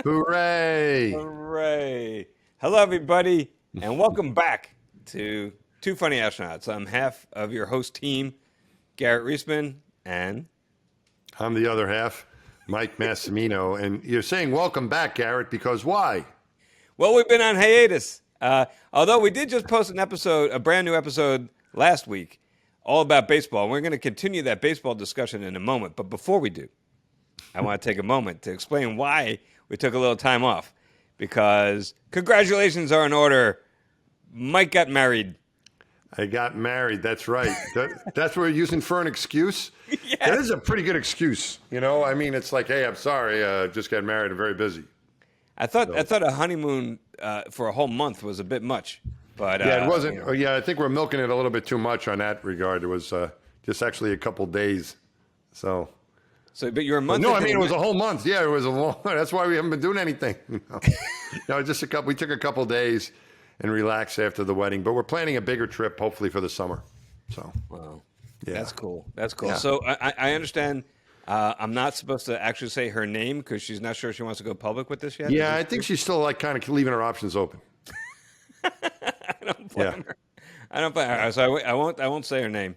Hooray! Hooray! Hello, everybody, and welcome back to Two Funny Astronauts. I'm half of your host team, Garrett Reisman, and I'm the other half, Mike Massimino. And you're saying welcome back, Garrett, because why? well, we've been on hiatus. Although we did just post a brand new episode last week, all about baseball. And we're going to continue that baseball discussion in a moment. But before we do, I want to take a moment to explain why we took a little time off. Because congratulations are in order. Mike got married. I got married. That's right. That's what we're using for an excuse? Yes. That is a pretty good excuse. You know, I mean, it's like, hey, I'm sorry. Just got married. I'm very busy. I thought a honeymoon for a whole month was a bit much. But Yeah, it wasn't. you know. Yeah, I think we're milking it a little bit too much on that regard. It was just actually a couple days. So, But you're a month. no, I mean, it was a whole month. Yeah, it was a long. That's why we haven't been doing anything. Just a couple. We took a couple days and relaxed after the wedding. But we're planning a bigger trip, hopefully for the summer. So, Wow. yeah, That's cool. That's cool. Yeah. So I understand. I'm not supposed to actually say her name because she's not sure she wants to go public with this yet. yeah. I think she's still like kind of leaving her options open. I don't blame her. I don't blame her. So I won't say her name.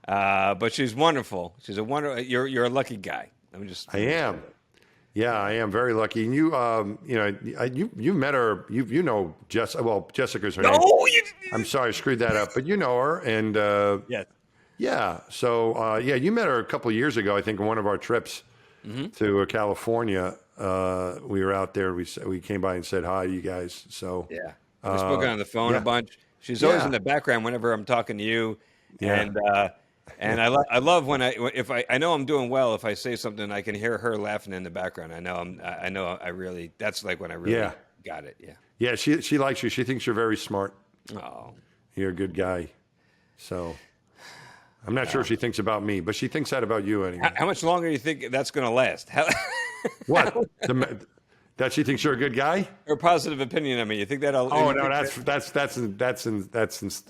But she's wonderful. She's a wonderful. You're a lucky guy. I am. Yeah, I am very lucky. And you met her. You know Jessica. Well, Jessica's her name. I'm sorry, I screwed that up. But you know her, and Yes. yeah. So you met her a couple of years ago. I think on one of our trips to California. We were out there. We came by and said hi to you guys. So Yeah. We've spoken on the phone yeah. a bunch. She's always Yeah. in the background whenever I'm talking to you. Yeah. And I love when I know I'm doing well if I say something I can hear her laughing in the background. That's like when I really Yeah. got it. Yeah. Yeah, she likes you. She thinks you're very smart. Oh. You're a good guy. So I'm not sure if she thinks about me, but she thinks that about you anyway. How much longer do you think that's going to last? What? That she thinks you're a good guy? Her positive opinion of me. You think that'll? Oh no, that's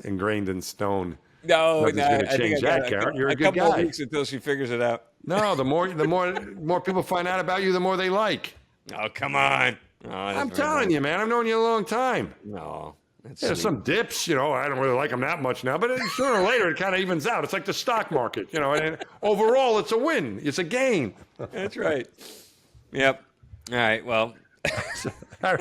ingrained in stone. No, Nothing's gonna change that, Garrett. You're a good couple of guy. weeks until she figures it out. No, the more people find out about you, the more they like. Oh, come on. Oh, I'm telling you, man. I've known you a long time. No. That's There's sweet. some dips, I don't really like them that much now, but sooner or later it kind of evens out. It's like the stock market, and overall it's a win. It's a gain. That's right. Yep. All right. Well. How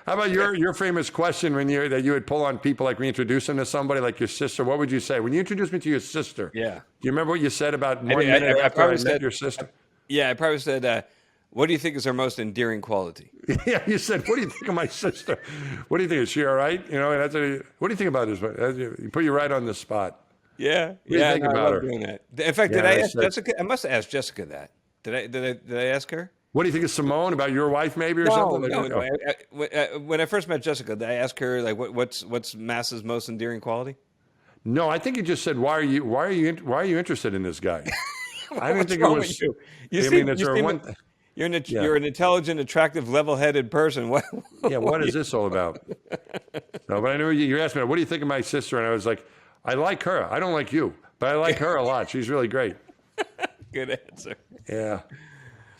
about your famous question that you would pull on people, like reintroduce them to somebody like your sister? What would you say when you introduced me to your sister? Yeah. Do you remember what you said about 1 I minute after I probably met your sister? Yeah, I probably said, what do you think is her most endearing quality? Yeah, you said, what do you think of my sister? What do you think? Is she all right? What do you think about this? You put you right on the spot. Yeah. What do you think about her? Doing that. In fact, Yeah, did I I ask said- Jessica? I must have asked Jessica that. Did I ask her? What do you think of Simone, about your wife maybe or something? No. When I first met Jessica, did I ask her like what's NASA's most endearing quality? No, I think you just said, why are you interested in this guy? I didn't What's think it wrong was. with you? You're an intelligent, attractive, level-headed person. What? Yeah, what is this all about? No, but I know you asked me, what do you think of my sister? And I was like, I like her. I don't like you, but I like her a lot. She's really great. Good answer. Yeah.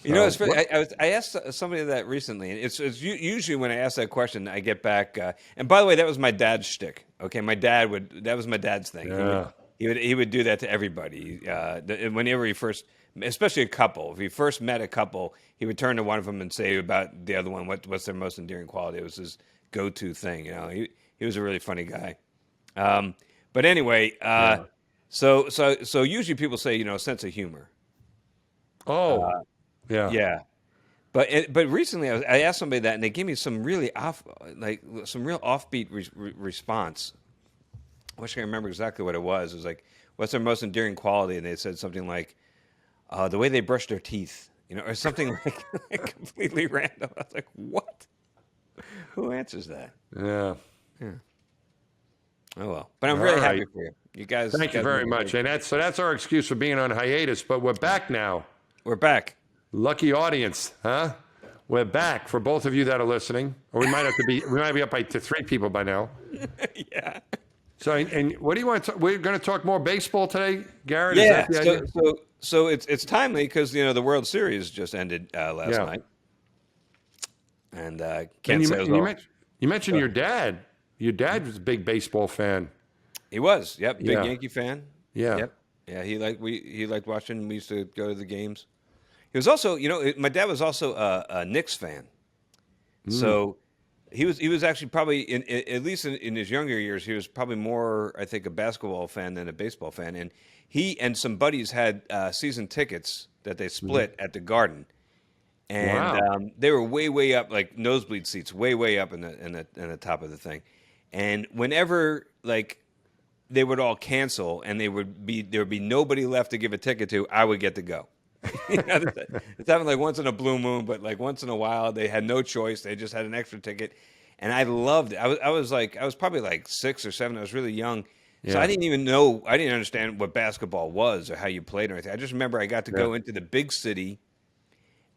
You know, it's funny. I asked somebody that recently, and it's usually when I ask that question, I get back. And by the way, that was my dad's shtick. Okay, that was my dad's thing. Yeah. He would do that to everybody. Whenever he first, especially a couple, if he first met a couple, he would turn to one of them and say about the other one, what's their most endearing quality. It was his go-to thing. He was a really funny guy. But anyway, so usually people say, sense of humor. Oh. Yeah. Yeah, but recently I asked somebody that, and they gave me some really real offbeat response. I wish I could remember exactly what it was. It was like, "What's their most endearing quality?" And they said something like, "The way they brush their teeth," or something like completely random. I was like, "What? Who answers that?" Yeah. Oh well, but I'm really happy for you. You guys. Thank you very much. And that's our excuse for being on hiatus. But we're back now. We're back. Lucky audience, huh? We're back for both of you that are listening. Or we might be up to 3 people by now. Yeah. So, and what do you want to? We're going to talk more baseball today, Garrett. Yeah. Is that the idea? So it's timely because the World Series just ended last night, and can't say it was all. You mentioned your dad. Your dad was a big baseball fan. He was, yep, big Yeah. Yankee fan. Yeah. Yep. Yeah, he liked watching. We used to go to the games. He was also, my dad was also a Knicks fan. So he was actually probably at least in his younger years, he was probably more, I think, a basketball fan than a baseball fan. And he and some buddies had season tickets that they split at the Garden. And they were way up, like nosebleed seats, way up in the top of the thing. And whenever they would all cancel, and there would be nobody left to give a ticket to, I would get to go. It's happened like once in a blue moon, but like once in a while, they had no choice. They just had an extra ticket, and I loved it. I was probably like 6 or 7. I was really young. So I didn't understand what basketball was or how you played or anything. I just remember I got to go into the big city,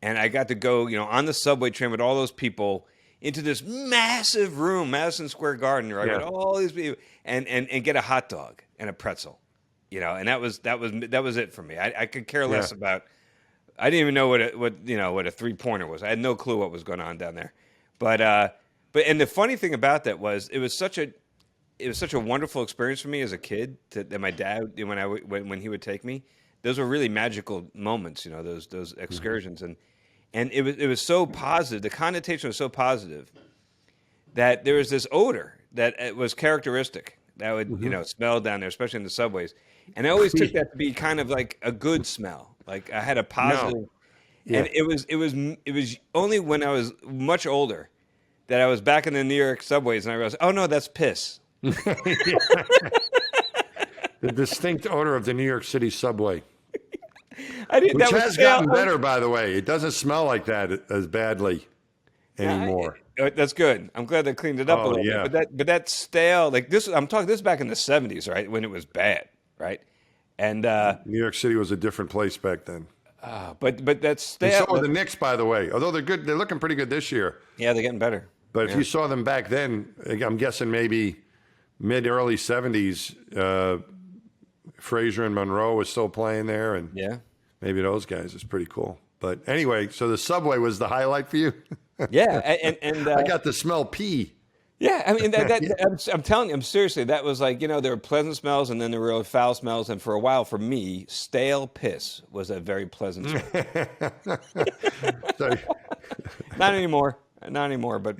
and I got to go, on the subway train with all those people into this massive room, Madison Square Garden, right? With all these people, and get a hot dog and a pretzel, and that was it for me. I could care less about. I didn't even know what a 3-pointer was. I had no clue what was going on down there, but and the funny thing about that was it was such a wonderful experience for me as a kid that my dad, when he would take me, those were really magical moments, those excursions. And it was so positive. The connotation was so positive that there was this odor that was characteristic that would smell down there, especially in the subways. And I always took that to be kind of like a good smell. Like I had a positive. No. Yeah. And it was only when I was much older that I was back in the New York subways and I realized, oh no, that's piss. The distinct odor of the New York City subway. Which has gotten better, by the way. It doesn't smell like that as badly anymore. That's good. I'm glad they cleaned it up a little bit. But that stale, like this, I'm talking this back in the 70s, right, when it was bad, right? And New York City was a different place back then. But that stale. And so are the Knicks, by the way. Although they're good, they're looking pretty good this year. Yeah, they're getting better. But if you saw them back then, I'm guessing maybe mid-early 70s, Frazier and Monroe was still playing there, and maybe those guys. It's pretty cool. But anyway, so the subway was the highlight for you? Yeah, and I got to smell pee. Yeah, I mean, I'm telling you, seriously, that was like, there were pleasant smells and then there were foul smells. And for a while, for me, stale piss was a very pleasant smell. Not anymore, but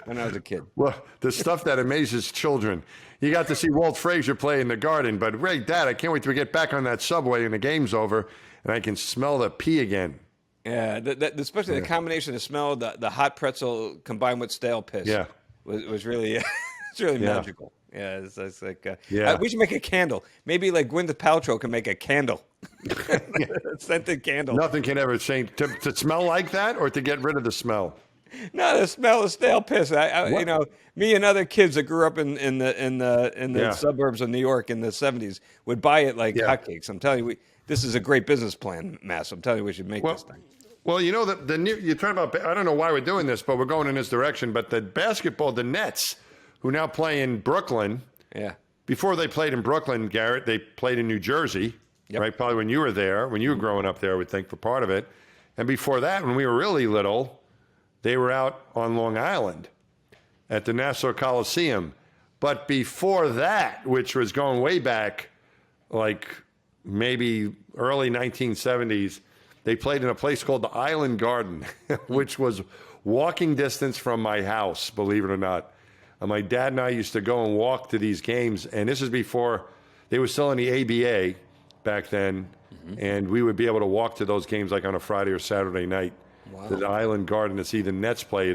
when I was a kid. Well, the stuff that amazes children. You got to see Walt Frazier play in the Garden, but Dad, I can't wait to get back on that subway and the game's over and I can smell the pee again. Yeah, especially the combination of smell, the hot pretzel combined with stale piss. Yeah. Was really it's really magical. Yeah, it's like we should make a candle. Maybe like Gwyneth Paltrow can make a candle, a scented candle. Nothing can ever change to smell like that, or to get rid of the smell. No, the smell of stale piss. Me and other kids that grew up in the suburbs of New York in the 70s would buy it like hotcakes. I'm telling you, this is a great business plan, Mass. I'm telling you, we should make this thing. Well, the new, you're talking about, I don't know why we're doing this, but we're going in this direction. But the basketball, the Nets, who now play in Brooklyn. Yeah. Before they played in Brooklyn, Garrett, they played in New Jersey, right? Probably when you were there, when you were growing up there, I would think, for part of it. And before that, when we were really little, they were out on Long Island at the Nassau Coliseum. But before that, which was going way back, like maybe early 1970s, they played in a place called the Island Garden, which was walking distance from my house, believe it or not. And my dad and I used to go and walk to these games, and this is before they were still in the ABA back then, and we would be able to walk to those games like on a Friday or Saturday night to the Island Garden to see the Nets play.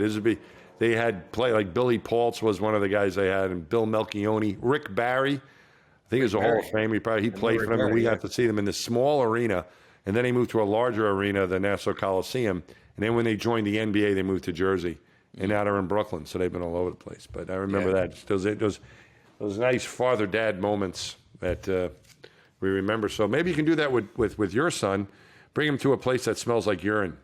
They had play like Billy Paultz was one of the guys they had, and Bill Melchione, Rick Barry. I think he was a Hall of Fame. He played for them, and we got to see them in this small arena. And then they moved to a larger arena, the Nassau Coliseum. And then when they joined the NBA, they moved to Jersey. And now they're in Brooklyn, so they've been all over the place. But I remember that. Those nice father dad moments that we remember. So maybe you can do that with your son. Bring him to a place that smells like urine.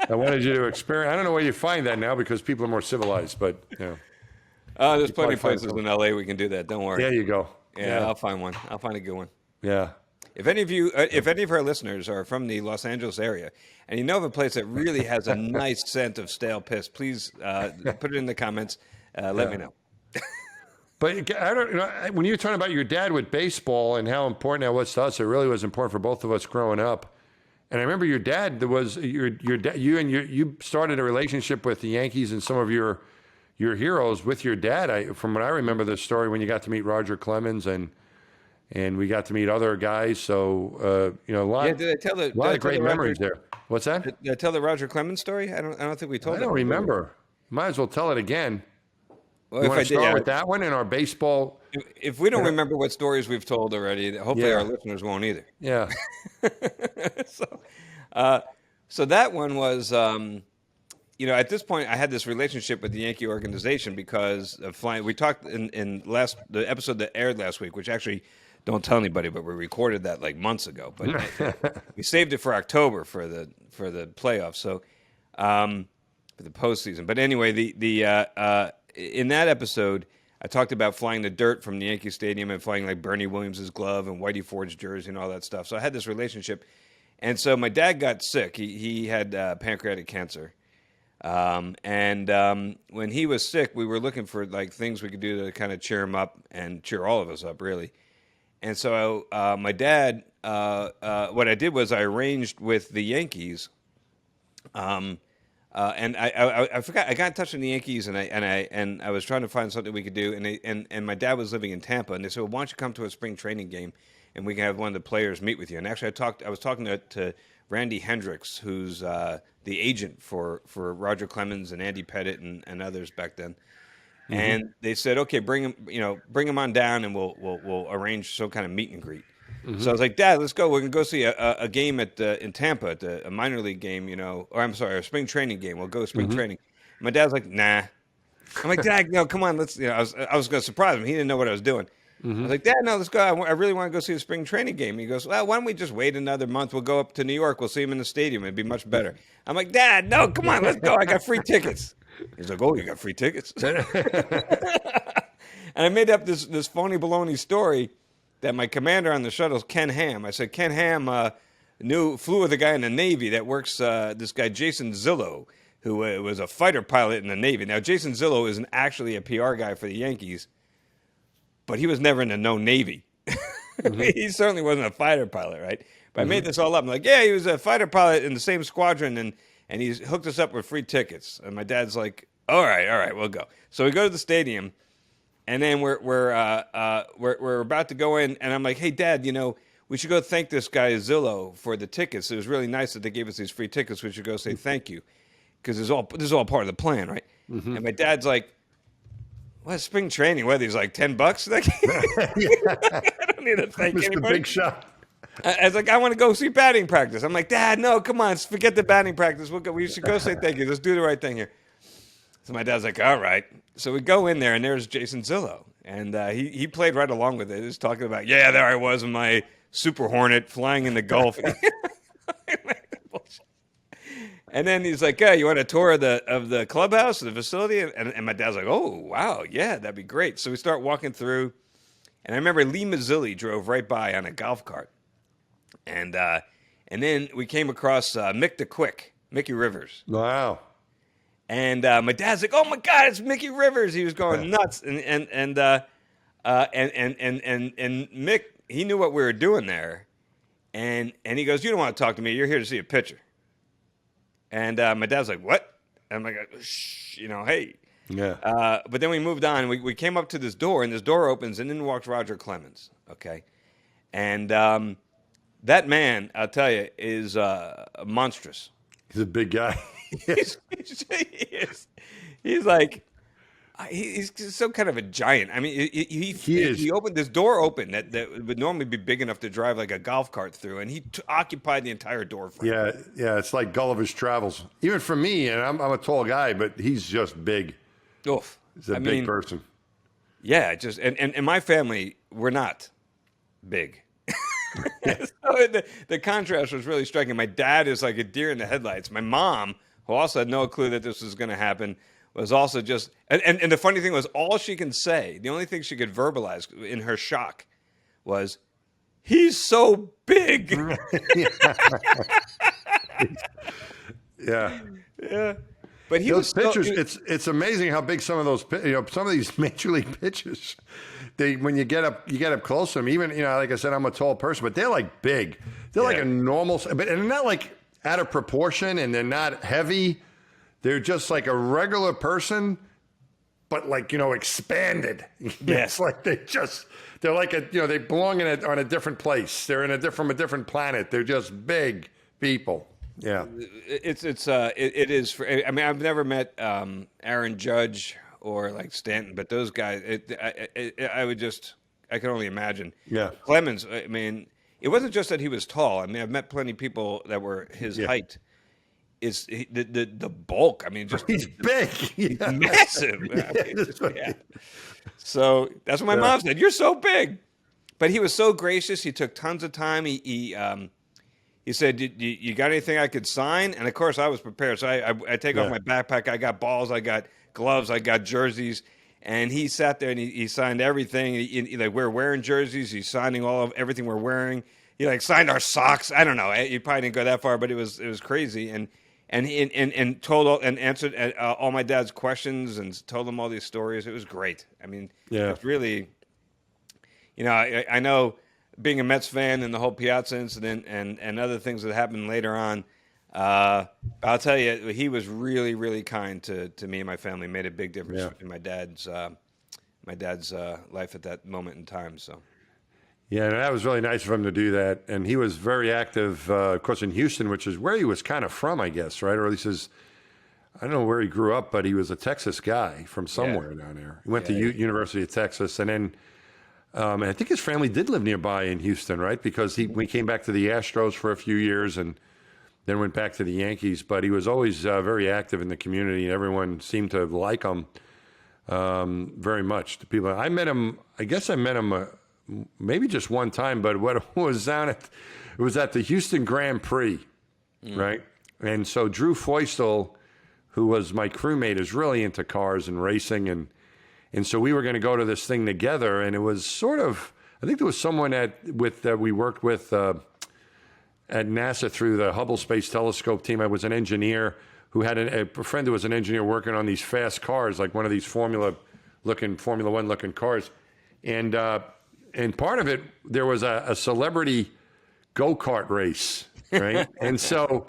I wanted you to experience. I don't know where you find that now because people are more civilized, but There's plenty probably of find places some. in LA we can do that. Don't worry. There you go. Yeah, I'll find one. I'll find a good one. Yeah. If any of you, if any of our listeners are from the Los Angeles area, and you know of a place that really has a nice scent of stale piss, please put it in the comments. Let me know. But I don't. When you were talking about your dad with baseball and how important that was to us, it really was important for both of us growing up. And I remember your dad. There was your dad. You started a relationship with the Yankees and some of your heroes with your dad. From what I remember, the story when you got to meet Roger Clemens and we got to meet other guys. So a lot. Yeah, did I tell the a lot of great memories there. What's that? Did I tell the Roger Clemens story? I don't think we told it. I don't remember. Might as well tell it again. Well, You if want I to did, start with that one in our baseball? if we don't remember what stories we've told already, hopefully our listeners won't either. Yeah. So that one was, at this point, I had this relationship with the Yankee organization because of flying. We talked in the episode that aired last week, which actually don't tell anybody, but we recorded that like months ago. But we saved it for October for the playoffs. So for the postseason. But anyway, in that episode, I talked about flying the dirt from the Yankee Stadium and flying like Bernie Williams' glove and Whitey Ford's jersey and all that stuff. So I had this relationship. And so my dad got sick. He had pancreatic cancer. And when he was sick, we were looking for like things we could do to kind of cheer him up and cheer all of us up, really. And so my dad, what I did was I arranged with the Yankees. And I forgot. I got in touch with the Yankees, and I was trying to find something we could do. And my dad was living in Tampa, and they said, "Well, why don't you come to a spring training game, and we can have one of the players meet with you." And actually, I was talking to Randy Hendricks, who's the agent for Roger Clemens and Andy Pettit and others back then. Mm-hmm. And they said, "Okay, bring him on down, and we'll arrange some kind of meet and greet." Mm-hmm. So I was like, "Dad, let's go. We're gonna go see a game in Tampa, a minor league game, or I'm sorry, a spring training game. We'll go to spring training." And my dad's like, "Nah." I'm like, "Dad, no, come on, let's." I was gonna surprise him. He didn't know what I was doing. Mm-hmm. I was like, "Dad, no, let's go. I really want to go see a spring training game." He goes, "Well, why don't we just wait another month? We'll go up to New York. We'll see him in the stadium. It'd be much better." I'm like, "Dad, no, come on, let's go. I got free tickets." He's like, "Oh, you got free tickets?" And I made up this phony baloney story that my commander on the shuttle, Ken Ham. I said, Ken Ham flew with a guy in the Navy that works, this guy Jason Zillow, who was a fighter pilot in the Navy. Now, Jason Zillow isn't actually a PR guy for the Yankees, but he was never in the Navy. Mm-hmm. He certainly wasn't a fighter pilot, right? But I made this all up. I'm like, yeah, he was a fighter pilot in the same squadron, and he's hooked us up with free tickets. And my dad's like, all right, we'll go. So we go to the stadium. And then we're about to go in, and I'm like, "Hey, Dad, we should go thank this guy Zillow for the tickets. It was really nice that they gave us these free tickets. We should go say thank you, because this is all part of the plan, right?" Mm-hmm. And my dad's like, "What, spring training? What, these like $10? Like, I don't need to thank Mr. anybody." Big Shot. I was like, "I want to go see batting practice." I'm like, "Dad, no, come on, forget the batting practice. We should go say thank you. Let's do the right thing here." So my dad's like, "All right." So we go in there, and there's Jason Zillow. And he played right along with it. He was talking about, yeah, there I was in my Super Hornet flying in the Gulf. And then he's like, "Yeah, you want a tour of the clubhouse, the facility?" And my dad's like, "Oh, wow, yeah, that'd be great." So we start walking through. And I remember Lee Mazzilli drove right by on a golf cart. And then we came across Mickey Rivers. Wow. And my dad's like, "Oh my God, it's Mickey Rivers!" He was going nuts, and Mick, he knew what we were doing there, and he goes, "You don't want to talk to me. You're here to see a pitcher." And my dad's like, "What?" And I'm like, "Shh, hey." Yeah. But then we moved on. We came up to this door, and this door opens, and in walks Roger Clemens. Okay, and that man, I'll tell you, is monstrous. He's a big guy. He's like, he's some kind of a giant. I mean, he opened this door open that would normally be big enough to drive like a golf cart through, and he occupied the entire door frame. Yeah, it's like Gulliver's Travels. Even for me, and I'm a tall guy, but he's just big. Oof. He's a big person. Yeah, and my family, we're not big. So the contrast was really striking. My dad is like a deer in the headlights. My mom, who also had no clue that this was going to happen, was also just, and the funny thing was, all she can say, the only thing she could verbalize in her shock was, "He's so big." Yeah. Yeah. But he Those was pitchers, it's amazing how big some of those, some of these major league pitchers, when you get up close to them, even, like I said, I'm a tall person, but they're like big. They're like a normal, but and not like out of proportion, and they're not heavy. They're just like a regular person, but like, expanded. Yes. It's like they're like they belong on a different place. They're from a different planet. They're just big people. Yeah. It is. I mean, I've never met Aaron Judge or like Stanton, but those guys, I can only imagine. Yeah. Clemens, I mean, it wasn't just that he was tall. I mean, I've met plenty of people that were his height. Is the bulk? I mean, just he's big, massive. Yeah. So that's what my mom said. You're so big, but he was so gracious. He took tons of time. He said, you got anything I could sign? And of course, I was prepared. So I take off my backpack. I got balls. I got gloves. I got jerseys. And he sat there and he signed everything. Like, we're wearing jerseys. He's signing everything we're wearing. He like signed our socks. I don't know. He probably didn't go that far, but it was crazy. And told and answered all my dad's questions and told him all these stories. It was great. I mean, it's really, I know being a Mets fan and the whole Piazza incident and other things that happened later on. I'll tell you, he was really, really kind to me and my family. Made a big difference in my dad's life at that moment in time. So. Yeah, and that was really nice of him to do that. And he was very active, of course, in Houston, which is where he was kind of from, I guess, right? Or at least I don't know where he grew up, but he was a Texas guy from somewhere down there. He went to University of Texas. And then and I think his family did live nearby in Houston, right? Because we came back to the Astros for a few years and then went back to the Yankees. But he was always very active in the community, and everyone seemed to like him very much. The people I met him maybe just one time, but what was it was at the Houston Grand Prix, right? And so Drew Feustel, who was my crewmate, is really into cars and racing, and so we were going to go to this thing together, and it was sort of, I think there was someone that we worked with at NASA through the Hubble Space Telescope team. I was an engineer who had a friend who was an engineer working on these fast cars, like one of these Formula One looking cars, and part of it, there was a celebrity go-kart race, right? And so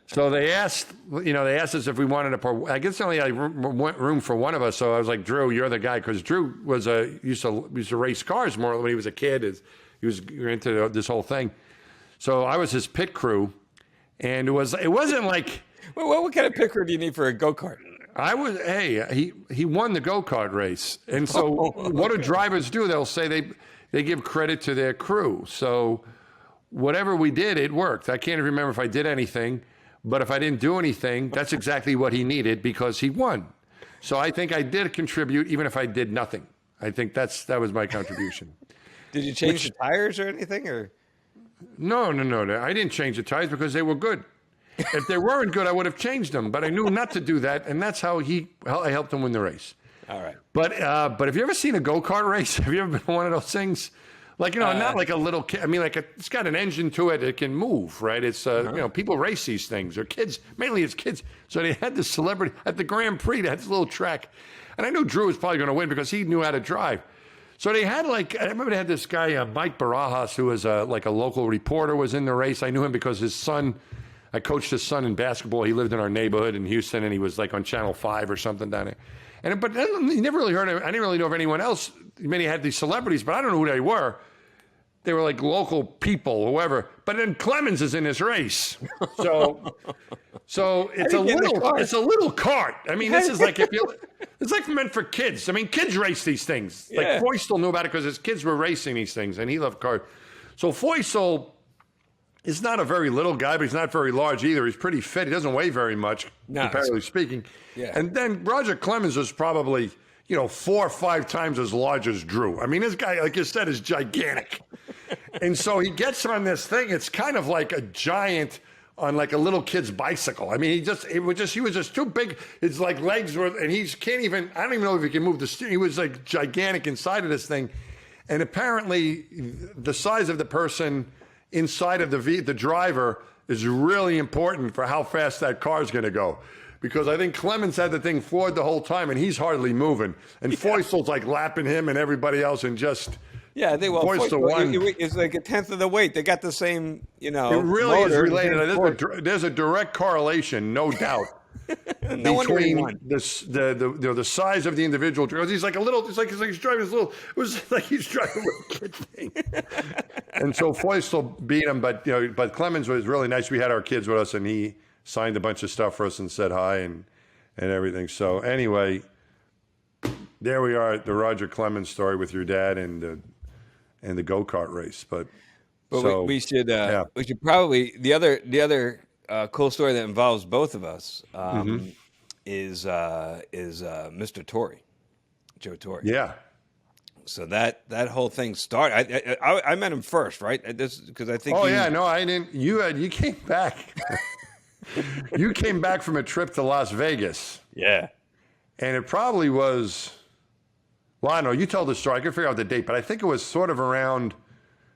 they asked us if we wanted to. I guess only had room for one of us. So I was like, Drew, you're the guy, because Drew used to race cars more when he was a kid. He was into this whole thing. So I was his pit crew, and it wasn't like. What kind of pit crew do you need for a go-kart? He won the go-kart race. And so what do drivers do? They'll say they give credit to their crew. So whatever we did, it worked. I can't remember if I did anything, but if I didn't do anything, that's exactly what he needed because he won. So I think I did contribute even if I did nothing. I think that was my contribution. Did you change the tires or anything? Or No. I didn't change the tires because they were good. If they weren't good, I would have changed them, but I knew not to do that, and that's how I helped him win the race. All right. But have you ever seen a go-kart race? Have you ever been to one of those things? Like, not like a little kid. I mean, it's got an engine to it. It can move, right? It's, people race these things. Or kids, mainly it's kids. So they had this celebrity at the Grand Prix. They had this little track. And I knew Drew was probably going to win because he knew how to drive. So they had I remember they had this guy, Mike Barajas, who was a local reporter, was in the race. I knew him because I coached his son in basketball. He lived in our neighborhood in Houston, and he was like on Channel 5 or something down there. But you never really heard of. I didn't really know of anyone else. Many had these celebrities, but I don't know who they were. They were like local people, whoever. But then Clemens is in this race, so it's a little cart. I mean, this is like it's like meant for kids. I mean, kids race these things. Yeah. Like Feustel knew about it because his kids were racing these things, and he loved cars. So Feustel is not a very little guy, but he's not very large either. He's pretty fit. He doesn't weigh very much, comparatively speaking. Yeah. And then Roger Clemens was probably 4 or 5 times as large as Drew. I mean, this guy, like you said, is gigantic. And so he gets on this thing. It's kind of like a giant on like a little kid's bicycle. I mean, he was just too big. His like legs were, and he can't even. I don't even know if he can move the steering. He was like gigantic inside of this thing, and apparently the size of the person inside of the driver is really important for how fast that car is going to go. Because I think Clemens had the thing floored the whole time, and he's hardly moving. And Feustel's like lapping him and everybody else, and just Feustel won. It's like a tenth of the weight. They got the same, It really is related. There's a direct correlation, no doubt, between the size of the individual. Because he's like a little. It's like he's driving this little. It was like he's driving a little kid thing. And so Feustel beat him, but Clemens was really nice. We had our kids with us, and he signed a bunch of stuff for us and said hi and everything. So anyway, there we are at the Roger Clemens story with your dad and the go-kart race. But so, we should probably the other cool story that involves both of us is Mr. Torre, Joe Torre. Yeah. So that whole thing started. I met him first, right? Because I think. Oh yeah, no, I didn't. You came back. You came back from a trip to Las Vegas. Yeah. And it probably was, well, I don't know, you told the story. I can figure out the date, but I think it was sort of around,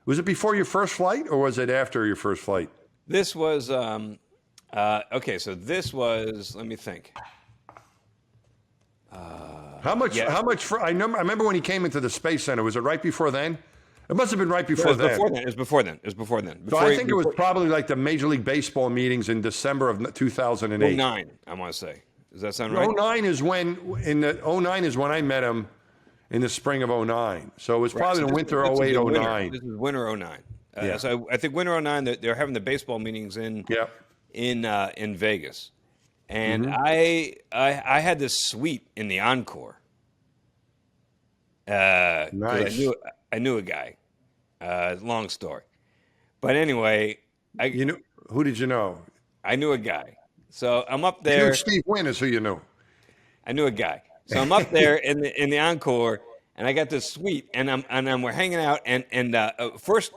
was it before your first flight or was it after your first flight? This was, okay, so this was, let me think. How much, I remember when he came into the Space Center, was it right before then? It must have been right before then. It was before then. So I think it was probably like the Major League Baseball meetings in December of 2008. 09, I want to say. Does that sound right? 09 is when I met him in the spring of 09. So it was probably the winter 08, 09. This is winter 09. Yeah. So I think winter 09, they're having the baseball meetings in Vegas. And I had this suite in the Encore. Nice. I knew a guy. Long story, but anyway, who did you know? I knew a guy. So I'm up there. Steve Wynn is who you knew. I knew a guy. So I'm up there in the Encore, and I got this suite, and we're hanging out, and first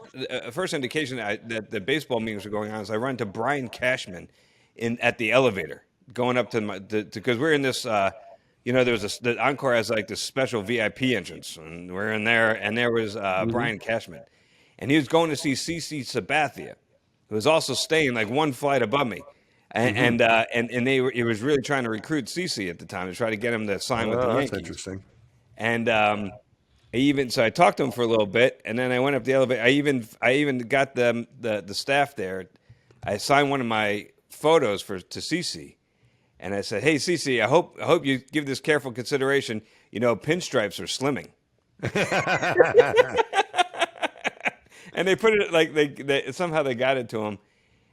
indication that the baseball meetings were going on is I run to Brian Cashman at the elevator going up to because we're in this. The Encore has like this special VIP entrance, and we're in there, and there was Brian Cashman, and he was going to see CC Sabathia, who was also staying like one flight above me, and he was really trying to recruit CC at the time to try to get him to sign with the Yankees. That's interesting. And so I talked to him for a little bit, and then I went up the elevator. I even got the staff there. I signed one of my photos to CC. And I said, "Hey, Cece, I hope you give this careful consideration. Pinstripes are slimming." And they put it like they somehow they got it to him.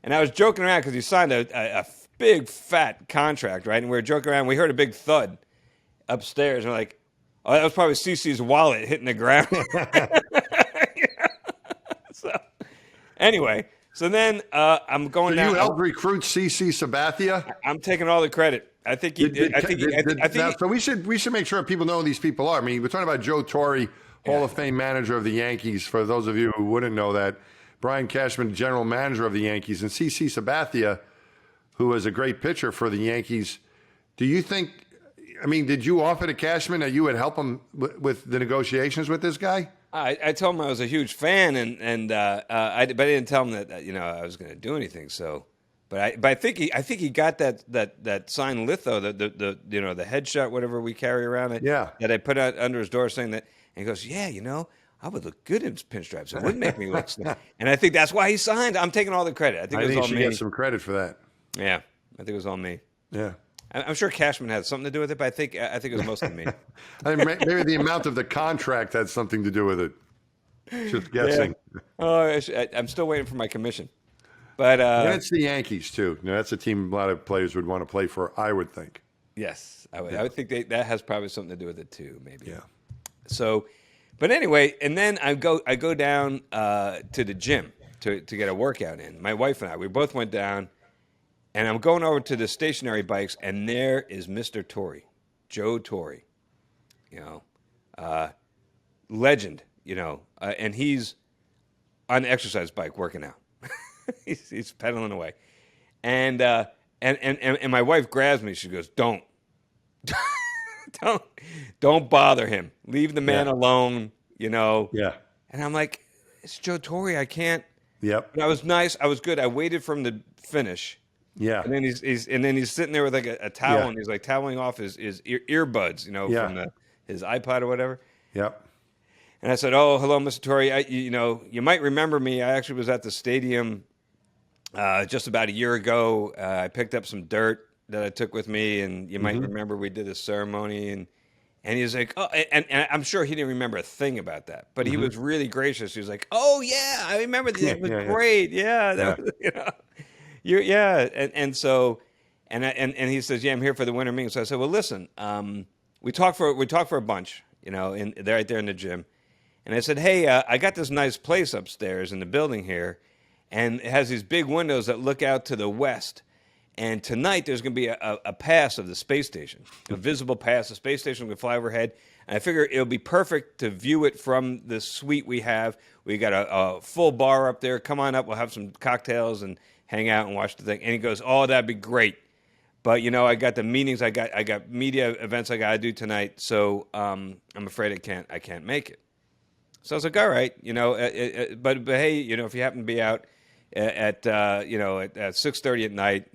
And I was joking around because he signed a big fat contract, right? And we were joking around. We heard a big thud upstairs, and we're like, "Oh, that was probably Cece's wallet hitting the ground." So anyway. So then I'm going down. You helped recruit CC Sabathia? I'm taking all the credit. I think he did. So we should make sure people know who these people are. I mean, we're talking about Joe Torre, Hall of Fame manager of the Yankees. For those of you who wouldn't know that, Brian Cashman, general manager of the Yankees, and CC Sabathia, who was a great pitcher for the Yankees. Do you think? I mean, did you offer to Cashman that you would help him with the negotiations with this guy? I told him I was a huge fan, but I didn't tell him that I was going to do anything. So, but I think he got that signed litho, the headshot, whatever we carry around it. Yeah. That I put out under his door, saying that, and he goes, "Yeah, I would look good in pinstripes. It wouldn't make me look slim." And I think that's why he signed. I'm taking all the credit. I think it was all you me. Get some credit for that. Yeah, I think it was all me. Yeah. I'm sure Cashman had something to do with it, but I think it was mostly me. Maybe the amount of the contract had something to do with it. Just guessing. Yeah. Oh, I'm still waiting for my commission. But and it's the Yankees too. That's a team a lot of players would want to play for, I would think. Yes, I would think that has probably something to do with it too, maybe. Yeah. So, but anyway, and then I go down to the gym to get a workout in. My wife and I, we both went down. And I'm going over to the stationary bikes, and there is Mr. Torre, Joe Torre, legend, and he's on the exercise bike working out. he's pedaling away. and my wife grabs me. She goes, "Don't, don't, don't bother him. Leave the man alone." Yeah. And I'm like, "It's Joe Torre. I can't." Yep. But I was nice. I was good. I waited for him to finish. Yeah. And then he's sitting there with like a towel, Yeah. and he's like toweling off his earbuds, from his iPod or whatever. Yep. And I said, "Oh, hello, Mr. Torre. You might remember me. I actually was at the stadium just about a year ago. I picked up some dirt that I took with me, and you might remember we did a ceremony." And he's like, "Oh," and I'm sure he didn't remember a thing about that, but he was really gracious. He was like, "Oh yeah, I remember that. It was great. Yeah, that was, And so, and he says, "Yeah, I'm here for the winter meeting." So I said, "Well, listen, we talked for a bunch, right there in the gym." And I said, "Hey, I got this nice place upstairs in the building here, and it has these big windows that look out to the west. And tonight there's going to be a pass of the space station, a visible pass. The space station will fly overhead. And I figure it'll be perfect to view it from the suite we have. We got a full bar up there. Come on up. We'll have some cocktails and hang out and watch the thing." And he goes, "Oh, that'd be great. But I got the meetings. I got media events I got to do tonight. So I'm afraid I can't make it." So I was like, "All right, but hey, if you happen to be out at 6:30 at night,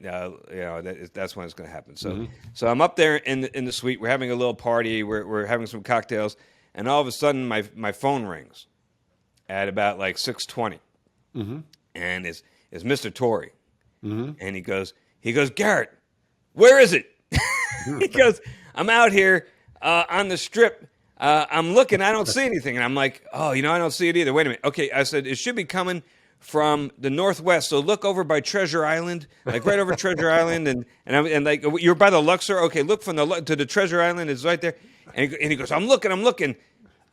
that's when it's going to happen." So I'm up there in the suite. We're having a little party. We're having some cocktails, and all of a sudden my phone rings at about like 6:20, and it's Mr. Torre, and he goes, "Garrett, where is it?" He goes, "I'm out here on the strip. I'm looking. I don't see anything." And I'm like, "Oh, I don't see it either. Wait a minute." Okay, I said, "It should be coming from the northwest. So look over by Treasure Island, like right over Treasure Island, and like you're by the Luxor. Okay, look from to the Treasure Island. It's right there." And he goes, I'm looking.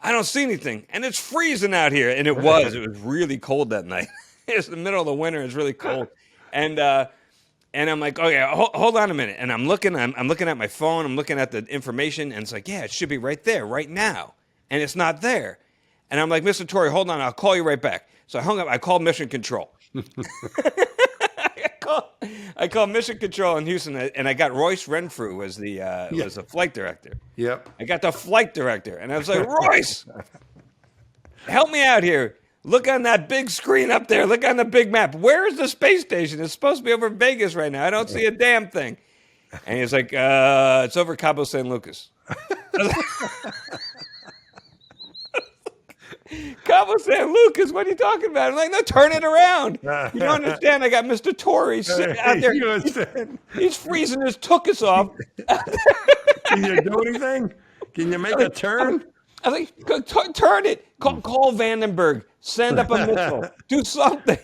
I don't see anything, and it's freezing out here." And it was really cold that night. It's the middle of the winter. It's really cold, and I'm like, "Okay, hold on a minute." And I'm looking at my phone. I'm looking at the information, and it's like, "Yeah, it should be right there, right now," and it's not there. And I'm like, "Mr. Torre, hold on. I'll call you right back." So I hung up. I called Mission Control. I called Mission Control in Houston, and I got Royce Renfrew as the flight director. Yep. I got the flight director, and I was like, "Royce, help me out here. Look on that big screen up there. Look on the big map. Where is the space station? It's supposed to be over Vegas right now. I don't see a damn thing." And he's like, "It's over Cabo San Lucas." "Cabo San Lucas? What are you talking about?" I'm like, "No, turn it around. You don't understand. I got Mr. Torre sitting out there. He's freezing his tuchus off." Can you do anything? Can you make a turn? I was like, "Turn it. Call Vandenberg. Send up a missile. Do something.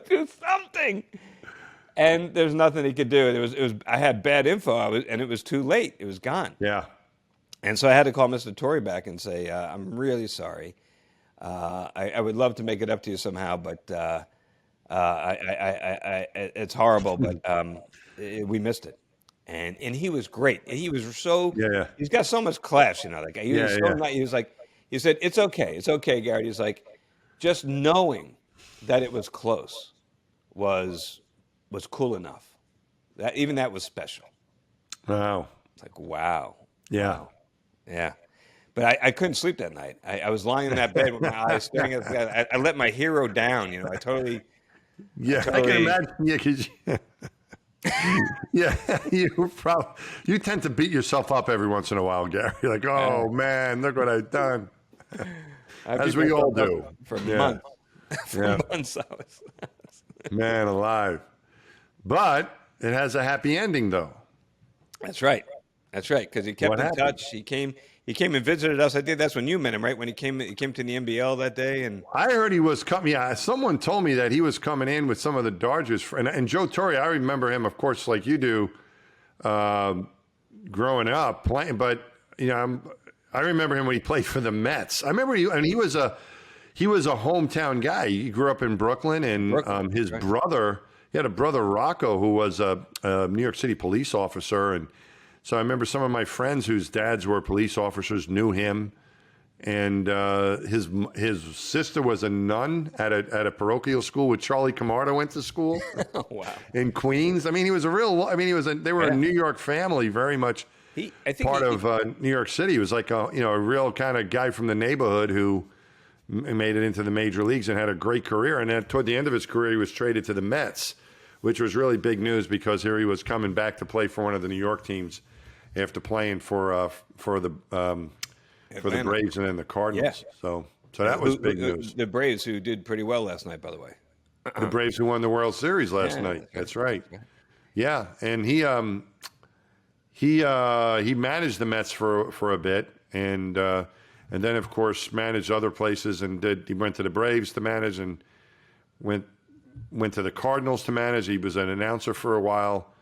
Do something." And there's nothing he could do. It was. I had bad info. And it was too late. It was gone. Yeah. And so I had to call Mr. Torre back and say, "I'm really sorry. I would love to make it up to you somehow, but it's horrible. But we missed it." And he was great. He was so he's got so much class, Like he was so nice. He was like, he said, "It's okay, Garrett." He's like, just knowing that it was close was cool enough. That was special. Wow. It's like, wow. Yeah. Wow. Yeah. But I couldn't sleep that night. I was lying in that bed with my eyes staring at the sky. I let my hero down, I totally. Yeah, I can imagine. Yeah, 'cause you tend to beat yourself up every once in a while, Gary. You're like, "Oh man, look what I've done." As we all do. For months. For months. Man alive. But it has a happy ending, though. That's right. Because he kept in touch. He came and visited us. I think that's when you met him, right? When he came to the NBL that day. And I heard he was coming. Yeah, someone told me that he was coming in with some of the Dodgers. And Joe Torre, I remember him, of course, like you do, growing up playing. But I remember him when he played for the Mets. I remember he was a hometown guy. He grew up in Brooklyn, and his brother. He had a brother, Rocco, who was a New York City police officer, and so I remember some of my friends whose dads were police officers knew him, and his sister was a nun at a parochial school where Charlie Camardo went to school. Oh, wow. In Queens. I mean, he was a real. I mean, they were a New York family, very much part of New York City. He was like a real kind of guy from the neighborhood who made it into the major leagues and had a great career. And then toward the end of his career, he was traded to the Mets, which was really big news because here he was coming back to play for one of the New York teams after playing for the Braves and then the Cardinals. Yeah. So that was big news. The Braves, who did pretty well last night, by the way. The Braves who won the World Series last night. That's right. Yeah, and he managed the Mets for a bit, and then of course managed other places, and he went to the Braves to manage, and went to the Cardinals to manage. He was an announcer for a while.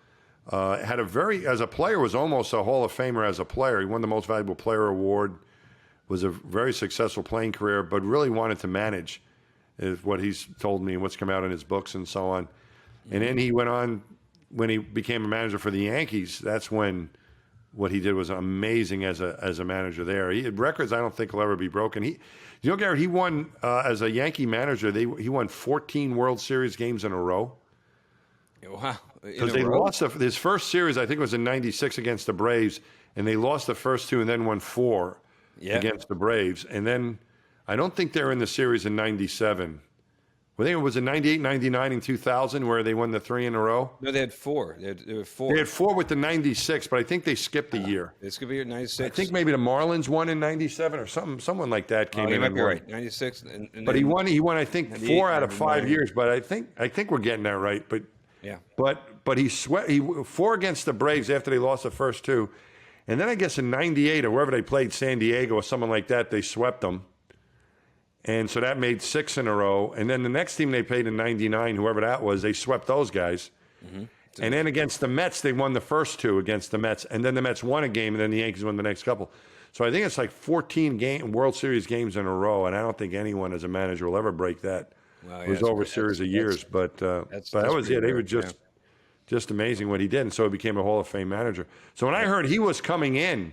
As a player, was almost a Hall of Famer as a player. He won the Most Valuable Player award. Was a very successful playing career, but really wanted to manage, is what he's told me and what's come out in his books and so on. And then he went on, when he became a manager for the Yankees, that's when what he did was amazing as a manager there. He had records I don't think will ever be broken. Garrett, he won, as a Yankee manager, he won 14 World Series games in a row. Wow. Because they lost his first series, I think it was in '96 against the Braves, and they lost the first two and then won 4 against the Braves. And then I don't think they were in the series in '97. I think it was in '98, '99, and 2000 where they won the 3 in a row. No, they had 4. There were 4. They had 4 with the '96, but I think they skipped a year. They skipped a year, '96. I think maybe the Marlins won in '97 or someone like that came in. You might and be won. right. '96. But he won. I think 4 out of 5 years. But I think we're getting that right. But yeah. But he 4 against the Braves after they lost the first 2, and then I guess in '98 or wherever they played, San Diego or someone like that, they swept them. And so that made 6 in a row. And then the next team they played in '99, whoever that was, they swept those guys. Mm-hmm. And then against the Mets, they won the first 2 against the Mets. And then the Mets won a game, and then the Yankees won the next couple. So I think it's like 14 World Series games in a row, and I don't think anyone as a manager will ever break that. Wow, it was over a series of years. But that was it. They were just amazing what he did. And so he became a Hall of Fame manager. So when I heard he was coming in,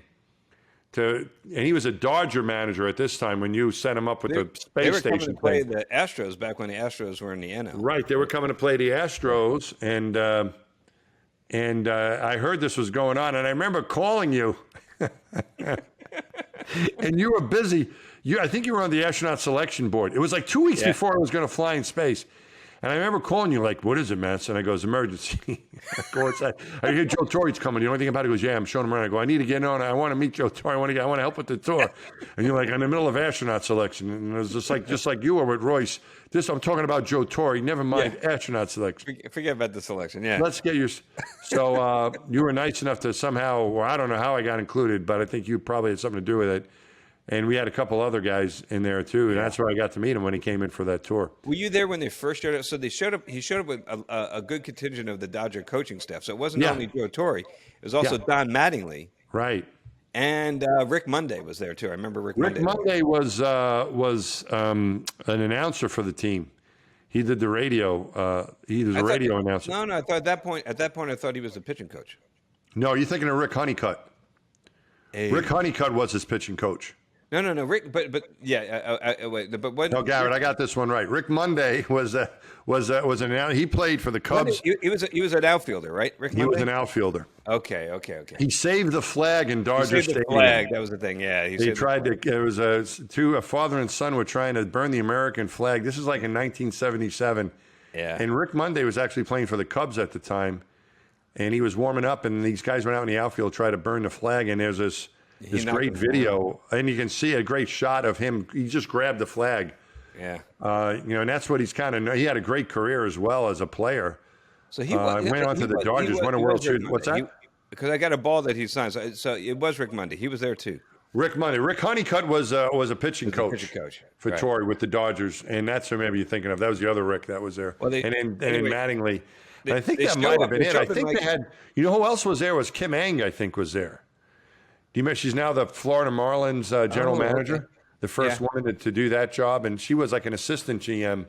and he was a Dodger manager at this time when you set him up with the space station. They were coming to play the Astros back when the Astros were in the NL. Right, they were coming to play the Astros, and I heard this was going on, and I remember calling you, and you were busy. I think you were on the astronaut selection board. It was like 2 weeks before I was going to fly in space. And I remember calling you like, what is it, man? And I go, it's emergency. I go inside. I hear Joe Torre's coming. You know anything about it? He goes, yeah, I'm showing him around. I go, I need to get on. I want to meet Joe Torre. I want to help with the tour. And you're like, I'm in the middle of astronaut selection. And it was just like you were with Royce. I'm talking about Joe Torre. Never mind astronaut selection. Forget about the selection, yeah. Let's get your... So you were nice enough to somehow, or I don't know how I got included, but I think you probably had something to do with it. And we had a couple other guys in there too, and that's where I got to meet him when he came in for that tour. Were you there when they first showed up? So they showed up. He showed up with a good contingent of the Dodger coaching staff. So it wasn't only Joe Torre; it was also Don Mattingly, right? And Rick Monday was there too. I remember Rick Monday. Rick Monday was an announcer for the team. He did the radio. He was a radio announcer. No. I thought at that point, I thought he was the pitching coach. No, you're thinking of Rick Honeycutt. Hey. Rick Honeycutt was his pitching coach. No, Rick, but wait, but what? No, Garrett, I got this one right. Rick Monday was an he played for the Cubs. He was an outfielder, right? Rick Monday? He was an outfielder. Okay. He saved the flag in Dodger Stadium. The flag, that was the thing. Yeah, he tried to. It was a father and son were trying to burn the American flag. This is like in 1977. Yeah. And Rick Monday was actually playing for the Cubs at the time, and he was warming up, and these guys went out in the outfield try to burn the flag, and there's this great video, and you can see a great shot of him. He just grabbed the flag. Yeah. And that's what he's kind of. He had a great career as well as a player. So he went on to the Dodgers, won a World Series. What's that? Because I got a ball that he signed. So it was Rick Monday. He was there too. Rick Monday. Rick Honeycutt was a pitching coach for Torre with the Dodgers, and that's who maybe you're thinking of. That was the other Rick that was there. Well, and then Mattingly. I think that might have been it. I think they had. You know who else was there? Was Kim Eng? I think was there. Do you remember? She's now the Florida Marlins general manager, the first woman to do that job, and she was like an assistant GM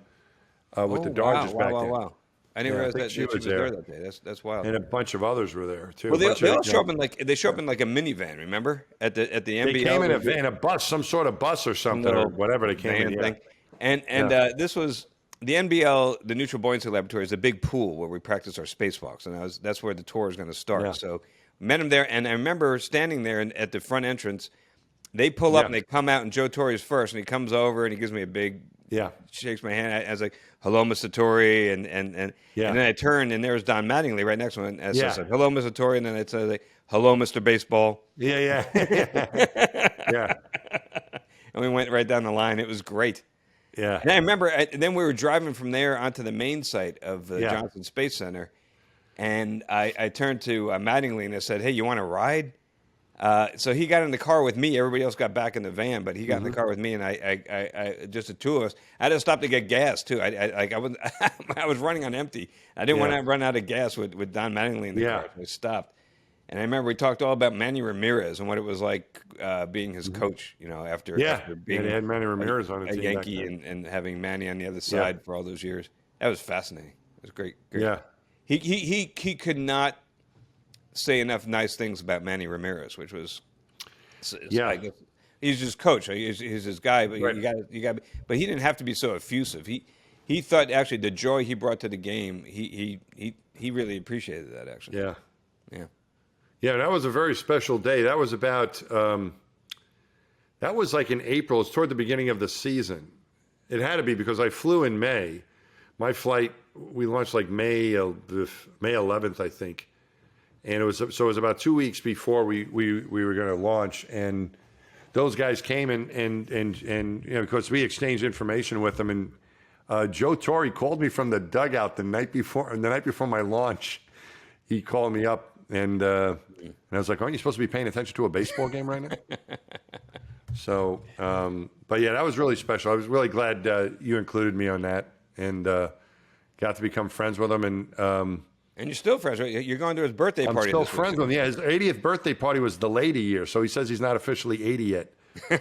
with the Dodgers back then. Wow. I didn't Yeah, I realize think that she she was was there that day. That's wild. And a bunch of others were there too. Well, A bunch they of all show up young- in like a minivan. Remember at the They NBL came in a bus, some sort of bus or something, or little whatever. They came in. van Yeah. thing, and Yeah. this was the NBL, the Neutral Buoyancy Laboratory, is a big pool where we practice our spacewalks, and that's where the tour is going to start. Yeah. So met him there, and I remember standing there at the front entrance. They pull up Yeah. and they come out, and Joe Torre is first, and he comes over and he gives me a big, Yeah. shakes my hand. I was like, "Hello, Mr. Torre," and Yeah. then I turned and there was Don Mattingly right next to him, and so I Yeah. said, "Hello, Mr. Torre," and then I said, like, "Hello, Mr. Baseball," Yeah. Yeah. and we went right down the line. It was great. Yeah. And I remember, then we were driving from there onto the main site of the Yeah. Johnson Space Center, and I turned to Mattingly and I said, "Hey, you want to ride?" So he got in the car with me. Everybody else got back in the van, but he got in the car with me, and I just the two of us. I had to stop to get gas too. I was I was running on empty. I didn't want to run out of gas with Don Mattingly in the car. So I stopped, and I remember we talked all about Manny Ramirez and what it was like being his coach. After being they had Manny Ramirez on the a team back Yankee then. and having Manny on the other side for all those years. That was fascinating. It was great. Yeah. He could not say enough nice things about Manny Ramirez, which was, I guess, he's his coach. He's his guy, but Right. you got. But he didn't have to be so effusive. He thought actually the joy he brought to the game. He really appreciated that actually. Yeah. Yeah. Yeah, that was a very special day. That was about, that was like in April. It's toward the beginning of the season. It had to be because I flew in May. My flight, we launched like May 11th, I think. And it was about 2 weeks before we were going to launch. And those guys came and because we exchanged information with them. And Joe Torre called me from the dugout the night before my launch. He called me up. And I was like, aren't you supposed to be paying attention to a baseball game right now? So, but yeah, that was really special. I was really glad you included me on that and got to become friends with him. And you're still friends, right? You're going to his birthday I'm party. still this week. friends with him. Yeah, his 80th birthday party was delayed a year. So he says he's not officially 80 yet.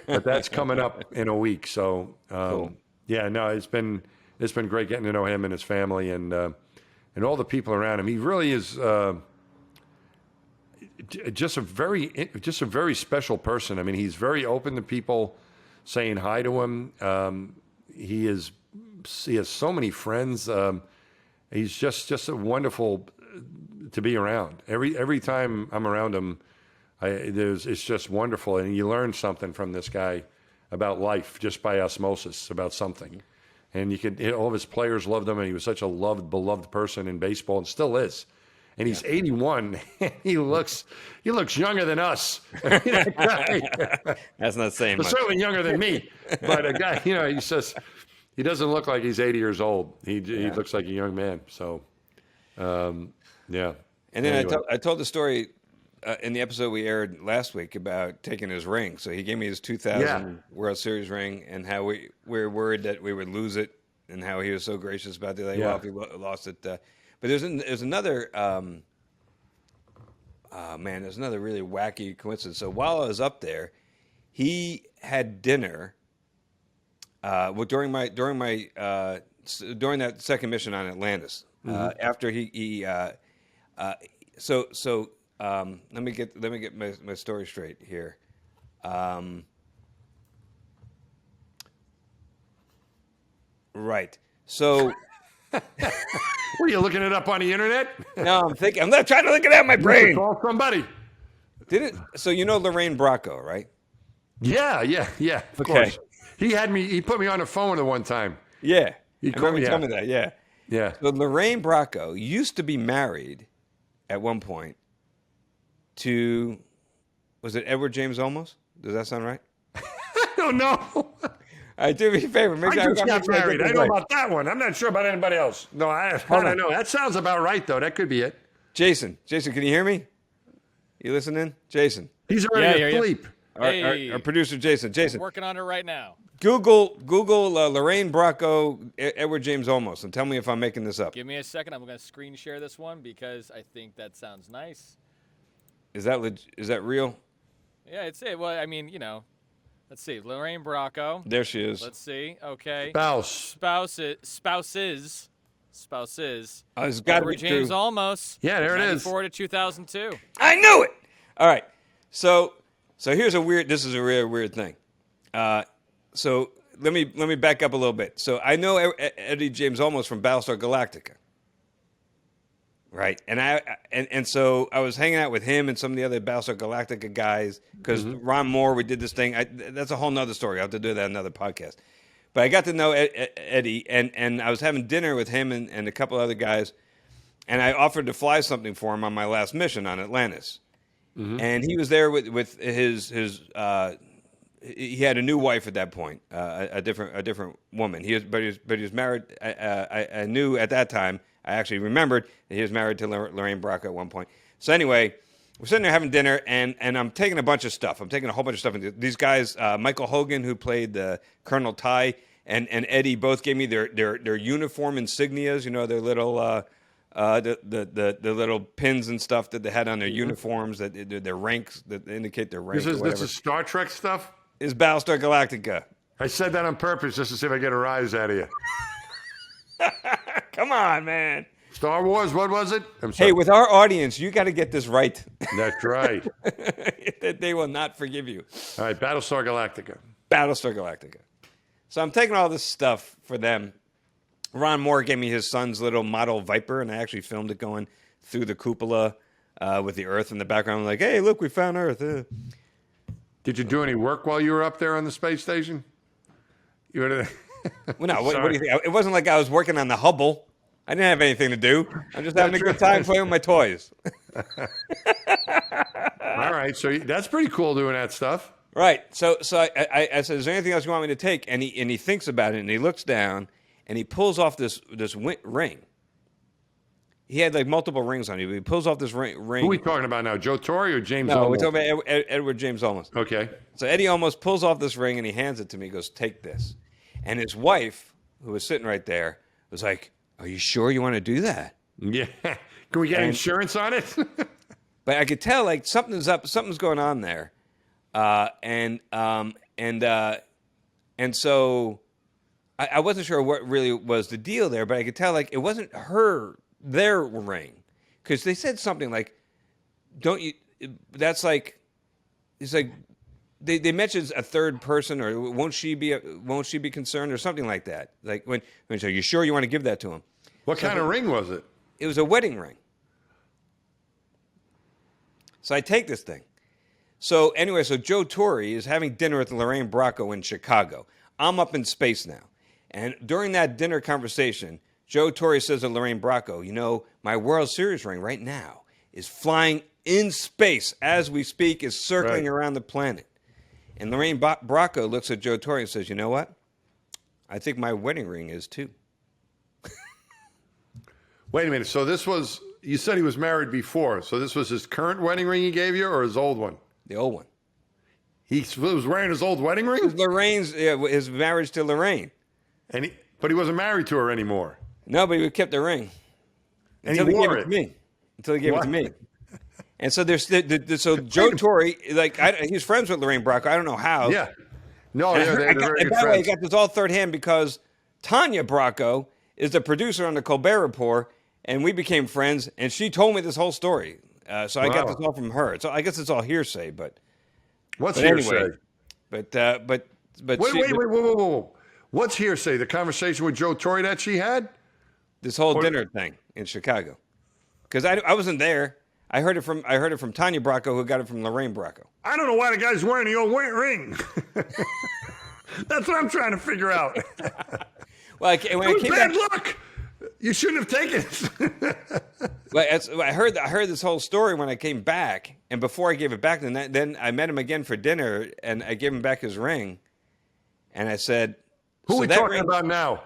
But that's coming up in a week. So, Cool. yeah, no, it's been great getting to know him and his family and all the people around him. He really is just a very special person. I mean, he's very open to people saying hi to him. He has so many friends. He's just a wonderful to be around. Every time I'm around him, it's just wonderful, and you learn something from this guy about life just by osmosis about something. And all of his players loved him, and he was such a beloved person in baseball, and still is. And he's 81. He looks younger than us. That guy, That's not saying much. certainly younger than me. But a guy, he doesn't look like he's 80 years old. He looks like a young man. So, yeah. And then Anyway. I told the story in the episode we aired last week about taking his ring. So he gave me his 2000 World Series ring and how we were worried that we would lose it and how he was so gracious about it. Like, Yeah. well, if we lost it. But there's another, there's another really wacky coincidence. So while I was up there, he had dinner. During that second mission on Atlantis, after let me get my story straight here. Right. So What are you looking it up on the internet? now I'm not trying to look it out in my brain. Call somebody. So you know Lorraine Bracco, right? Yeah. Of Okay. course. He put me on the phone the one time. Yeah. He I remember you called- told me that, yeah. Yeah. So Lorraine Bracco used to be married at one point to, was it Edward James Olmos? Does that sound right? I don't know. Do me a favor. I just got married. I know about that one. I'm not sure about anybody else. No, I don't know. That sounds about right, though. That could be it. Jason, can you hear me? You listening? Jason. He's already Yeah, asleep. Hey. Our producer, Jason. Working on it right now. Google Lorraine Bracco, Edward James Olmos, and tell me if I'm making this up. Give me a second. I'm going to screen share this one because I think that sounds nice. Is that real? Yeah, it's it. Well, I mean, let's see. Lorraine Bracco. There she is. Let's see. Okay. Spouse. Spouses. spouses. Oh, it's got to Edward be James true. Olmos. Yeah, there it is. 94 to 2002. I knew it. All right. So here's this is a really weird thing. So let me back up a little bit. So I know Eddie James Olmos from Battlestar Galactica. Right. And so I was hanging out with him and some of the other Battlestar Galactica guys because Ron Moore, we did this thing. That's a whole nother story. I'll have to do that in another podcast. But I got to know Eddie, and I was having dinner with him and a couple other guys, and I offered to fly something for him on my last mission on Atlantis. And he was there with his he had a new wife at that point, a different woman. But he was married. I knew at that time. I actually remembered that he was married to Lorraine Bracco at one point. So anyway, we're sitting there having dinner, and I'm taking a bunch of stuff. I'm taking a whole bunch of stuff. These guys, Michael Hogan, who played Colonel Ty, and Eddie, both gave me their uniform insignias. You know, their little the little pins and stuff that they had on their uniforms, their ranks that indicate their rank. This is Star Trek stuff? Is Battlestar Galactica. I said that on purpose just to see if I get a rise out of you. Come on, man. Star Wars, what was it? I'm sorry. Hey, with our audience, you got to get this right. That's right. They will not forgive you. All right, Battlestar Galactica. Battlestar Galactica. So I'm taking all this stuff for them. Ron Moore gave me his son's little model Viper, and I actually filmed it going through the cupola with the Earth in the background. I'm like, hey, look, we found Earth. Did you do any work while you were up there on the space station? You were Well, no, what do you think? It wasn't like I was working on the Hubble. I didn't have anything to do. I'm just having a good time playing with my toys. All right, so that's pretty cool doing that stuff. Right. So I said, is there anything else you want me to take? And he thinks about it, and he looks down, and he pulls off this ring. He had like multiple rings on it. He pulls off this ring. Who are we talking about now, Joe Torre or James No, Olmos? we're talking about Edward James Olmos. Okay. So Eddie Olmos pulls off this ring, and he hands it to me. He goes, take this. And his wife, who was sitting right there, was like, are you sure you want to do that? Yeah. Can we get insurance on it? But I could tell like something's up, something's going on there. And so I wasn't sure what really was the deal there, but I could tell like it wasn't their ring. Because they said something like, that's like, it's like, They mentioned a third person, or won't she be concerned, or something like that. Like when so you sure you want to give that to him? What kind of ring was it? It was a wedding ring. So I take this thing. So anyway, so Joe Torre is having dinner with Lorraine Bracco in Chicago. I'm up in space now, and during that dinner conversation, Joe Torre says to Lorraine Bracco, "You know, my World Series ring right now is flying in space as we speak, is circling around the planet." And Lorraine Bracco looks at Joe Torre and says, you know what? I think my wedding ring is too. Wait a minute. So you said he was married before. So this was his current wedding ring he gave you or his old one? The old one. He was wearing his old wedding ring? His marriage to Lorraine. But he wasn't married to her anymore. No, but he kept the ring. And until he gave wore it to me. Until he gave it to me. And so so Joe Torre, like he's friends with Lorraine Bracco. I don't know how. Yeah. No, they're very good and by the way, I friends. got this all third hand because Tanya Bracco is the producer on the Colbert Report, and we became friends, and she told me this whole story. So I got this all from her. So I guess it's all hearsay, but What's hearsay? Anyway. But Wait, whoa. What's hearsay? The conversation with Joe Torre that she had? This whole dinner thing in Chicago, because I wasn't there. I heard it from Tanya Bracco, who got it from Lorraine Bracco. I don't know why the guy's wearing the old ring. That's what I'm trying to figure out. Well, when I It was came bad back, luck. You shouldn't have taken it. I heard this whole story when I came back, and before I gave it back, then I met him again for dinner, and I gave him back his ring, and I said, Who so are we talking about now?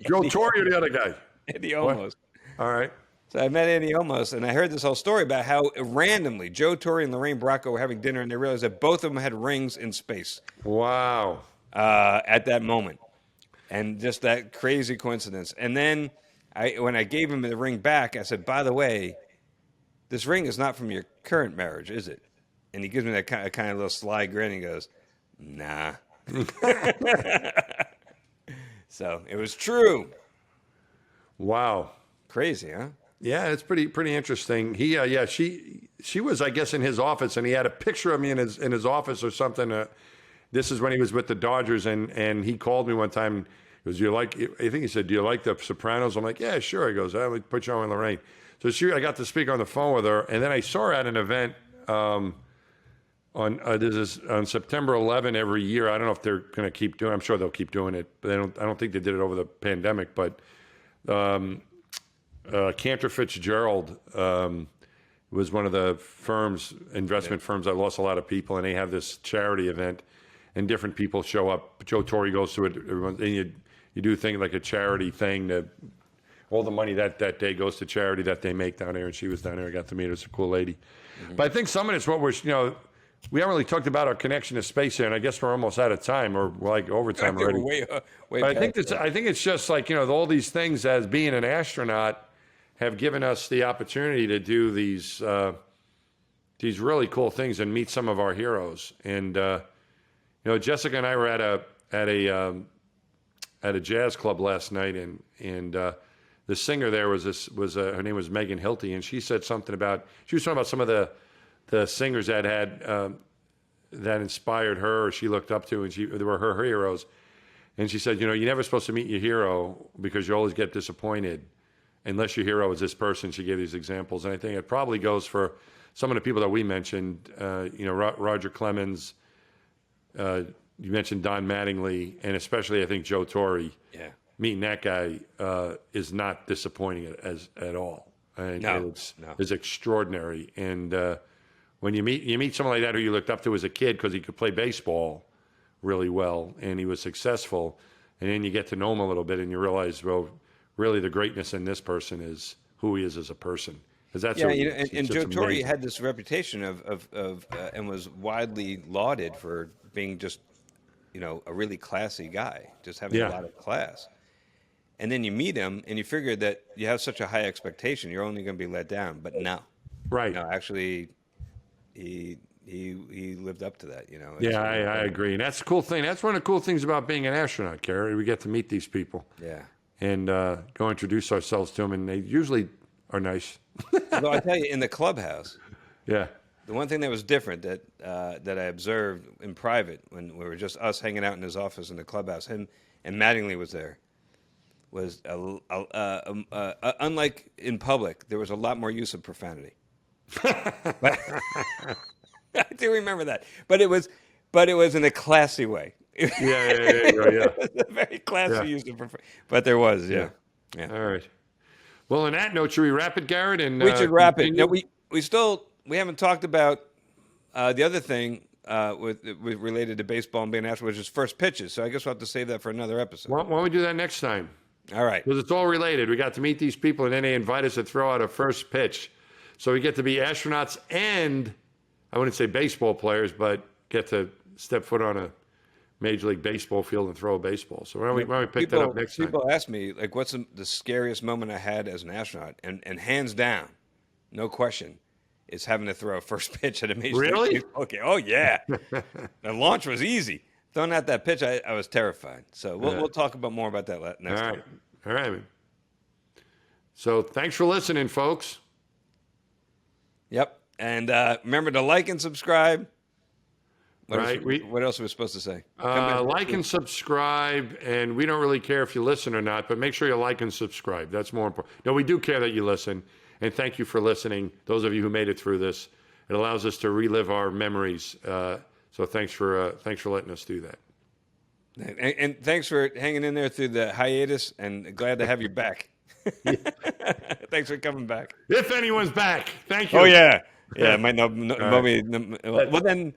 Joe Torre or the other guy? Eddie Olmos. All right. So I met Eddie Olmos, and I heard this whole story about how randomly Joe Torre and Lorraine Bracco were having dinner, and they realized that both of them had rings in space. Wow. At that moment. And just that crazy coincidence. And then when I gave him the ring back, I said, by the way, this ring is not from your current marriage, is it? And he gives me that kind of little sly grin and goes, nah. So it was true. Wow. Crazy, huh? Yeah, it's pretty interesting. She was, I guess, in his office, and he had a picture of me in his office or something. This is when he was with the Dodgers, and he called me one time. He goes, I think he said, do you like The Sopranos? I'm like, yeah, sure. He goes, I would put you on Lorraine. So I got to speak on the phone with her, and then I saw her at an event on September 11 every year. I don't know if they're going to keep doing. I'm sure they'll keep doing it, but I don't think they did it over the pandemic. But Cantor Fitzgerald was one of the investment firms that lost a lot of people, and they have this charity event, and different people show up. Joe Torre goes to it, and you do things like a charity thing that all the money that day goes to charity that they make down there, and she was down there. I got to meet her. It's a cool lady. Mm-hmm. But I think some of it's what we haven't really talked about our connection to space here, and I guess we're almost out of time, or like overtime already. Way but I think it's just like, all these things as being an astronaut have given us the opportunity to do these really cool things and meet some of our heroes. And Jessica and I were at a jazz club last night, and the singer there was her name was Megan Hilty, and she said something about, she was talking about some of the singers that that inspired her or she looked up to, and they were her heroes. And she said, you're never supposed to meet your hero because you always get disappointed unless your hero is this person. She gave these examples, and I think it probably goes for some of the people that we mentioned. Roger Clemens. You mentioned Don Mattingly, and especially I think Joe Torre. Yeah. Meeting that guy is not disappointing at all. And it's extraordinary. And when you meet someone like that who you looked up to as a kid because he could play baseball really well and he was successful, and then you get to know him a little bit and you realize, well, really the greatness in this person is who he is as a person. Because that's and Joe Torre had this reputation of and was widely lauded for being just a really classy guy, just having a lot of class. And then you meet him, and you figure that you have such a high expectation, you're only going to be let down. But no, right? No, actually, he lived up to that. I agree. And that's the cool thing. That's one of the cool things about being an astronaut, Garrett. We get to meet these people. Yeah. And go introduce ourselves to them, and they usually are nice. Although I tell you, in the clubhouse, yeah, the one thing that was different that I observed in private when we were just us hanging out in his office in the clubhouse, him and Mattingly was there, was unlike in public, there was a lot more use of profanity. But, I do remember that, but it was in a classy way. Yeah. It was a very classy use of profanity, but there was, yeah. All right. Well, on that note, should we wrap it, Garrett? And we should wrap it. No, we haven't talked about the other thing with related to baseball and being an astronaut, which is first pitches. So I guess we'll have to save that for another episode. Why don't we do that next time? All right. Because it's all related. We got to meet these people, and then they invite us to throw out a first pitch. So we get to be astronauts and, I wouldn't say baseball players, but get to step foot on a Major League Baseball field and throw a baseball. So why don't we pick that up next time? People ask me, like, what's the scariest moment I had as an astronaut? And hands down, no question, is having to throw a first pitch at a Major League. Really? Okay. Oh, yeah. The launch was easy. Throwing out that pitch, I was terrified. So we'll talk more about that next time. All right, man. So thanks for listening, folks. Yep. And remember to like and subscribe. What else are we supposed to say? Like and subscribe, and we don't really care if you listen or not, but make sure you like and subscribe. That's more important. No, we do care that you listen, and thank you for listening, those of you who made it through this. It allows us to relive our memories. So thanks for letting us do that. And thanks for hanging in there through the hiatus, and glad to have you back. Thanks for coming back. If anyone's back, thank you. Oh, yeah. Yeah, might not. Well, then...